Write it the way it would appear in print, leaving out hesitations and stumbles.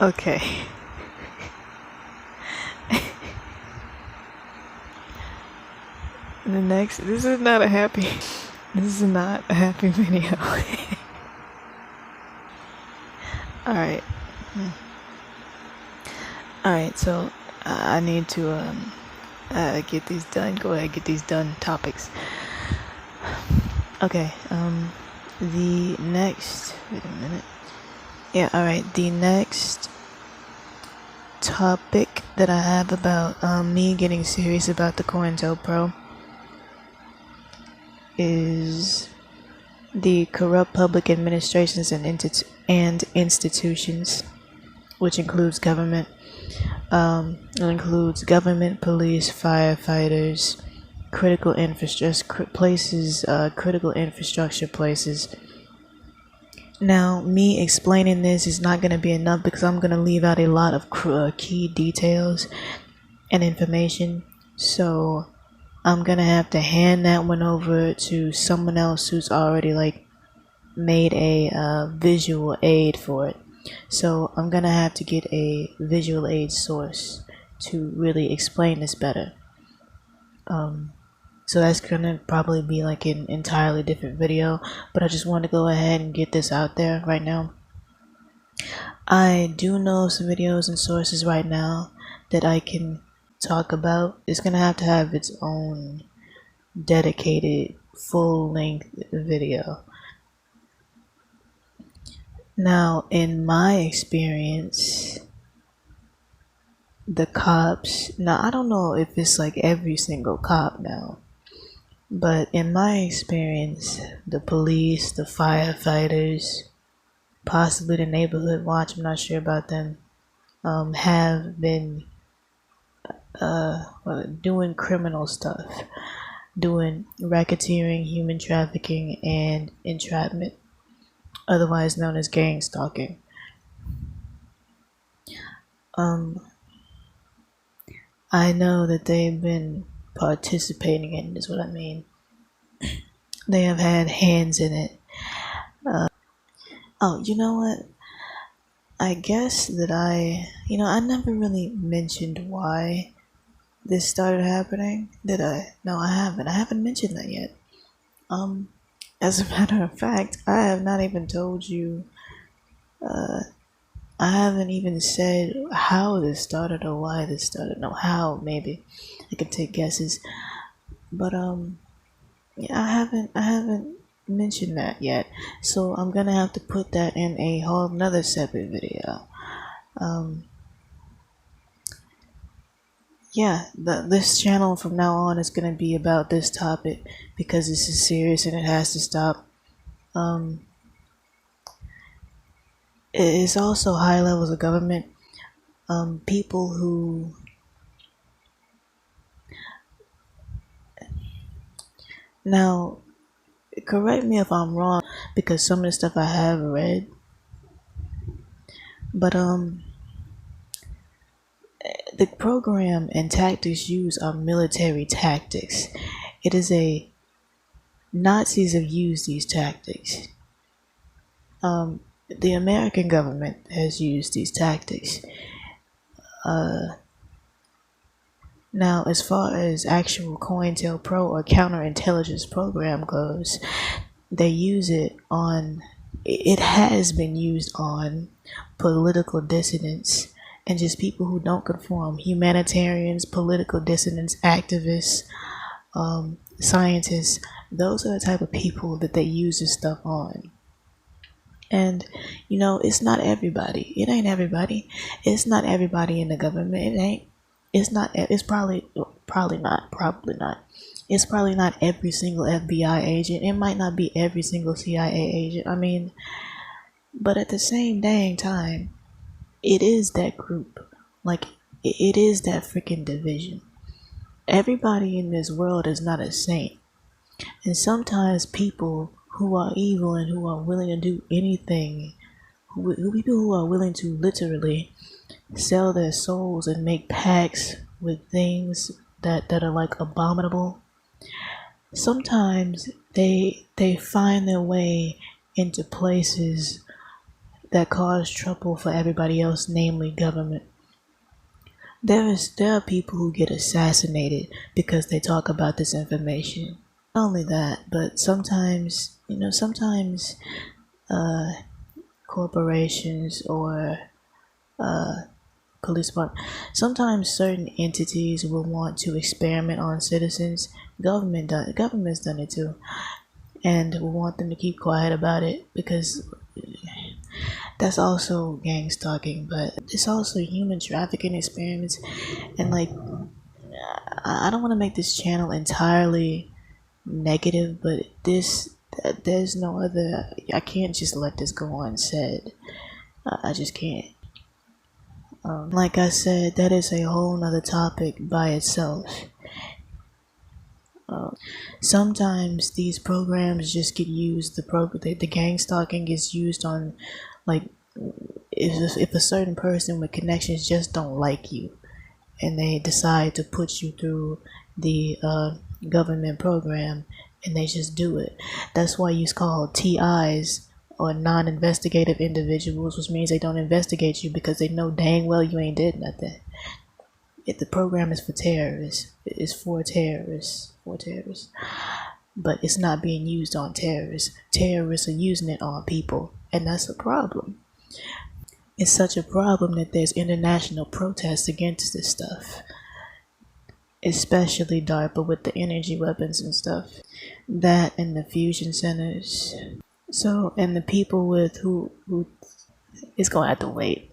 Okay. This is not a happy video. Alright. Alright, so I need to get these done. Go ahead, get these done topics. Okay, the next, wait a minute. Yeah, alright, the next topic that I have about me getting serious about the C.O.I.N.T.E.L.P.R.O is the corrupt public administrations and institutions, which includes government. It includes government, police, firefighters, critical infrastructure places. Now, me explaining this is not going to be enough because I'm going to leave out a lot of key details and information. So I'm going to have to hand that one over to someone else who's already made a visual aid for it. So I'm going to have to get a visual aid source to really explain this better. So that's gonna probably be like an entirely different video, but I just want to go ahead and get this out there right now. I do know some videos and sources right now that I can talk about. It's gonna have to have its own dedicated full-length video. Now, in my experience, the cops, now I don't know if it's like every single cop now, but in my experience, the police, the firefighters, possibly the neighborhood watch, I'm not sure about them, have been doing criminal stuff, doing racketeering, human trafficking, and entrapment, otherwise known as gang stalking. I know that they've been participating in this, what I mean. They have had hands in it. Oh, you know what? I guess that I never really mentioned why this started happening. Did I? No, I haven't. I haven't mentioned that yet. As a matter of fact, I have not even told you, I haven't even said how this started or why this started. No, how, maybe. I could take guesses. But, yeah, I haven't mentioned that yet. So I'm gonna have to put that in a whole nother separate video. Yeah, this channel from now on is gonna be about this topic because this is serious and it has to stop. It is also high levels of government, people who now correct me if I'm wrong because some of the stuff I have read, but the program and tactics used are military tactics. It is Nazis have used these tactics. The American government has used these tactics. Now, as far as actual C.O.I.N.T.E.L.P.R.O or counterintelligence program goes, they use it on, it has been used on political dissidents and just people who don't conform, humanitarians, political dissidents, activists, scientists. Those are the type of people that they use this stuff on. And it's not everybody. It ain't everybody. It's not everybody in the government. It ain't. It's not. It's probably not. It's probably not every single FBI agent. It might not be every single CIA agent. I mean, but at the same dang time, it is that group. Like, it is that freaking division. Everybody in this world is not a saint. And sometimes people who are evil and who are willing to do anything, people who are willing to literally sell their souls and make pacts with things that are like abominable, sometimes they find their way into places that cause trouble for everybody else, namely government. There are people who get assassinated because they talk about this information. Not only that, but sometimes, corporations or police department, sometimes certain entities will want to experiment on citizens. Government's done it too, and we want them to keep quiet about it because that's also gang stalking, but it's also human trafficking experiments. And like, I don't want to make this channel entirely negative, but there's no other. I can't just let this go unsaid. I just can't. Like I said, that is a whole nother topic by itself. Sometimes these programs just get used. The gang stalking gets used on, like, if a certain person with connections just don't like you, and they decide to put you through the government program, and they just do it. That's why it's called TIs, or non-investigative individuals, which means they don't investigate you because they know dang well you ain't did nothing. If the program is for terrorists, it's for terrorists, but it's not being used on terrorists. Terrorists are using it on people, and that's a problem. It's such a problem that there's international protests against this stuff, especially DARPA with the energy weapons and stuff. That and the fusion centers. So, and the people with who it's gonna have to wait.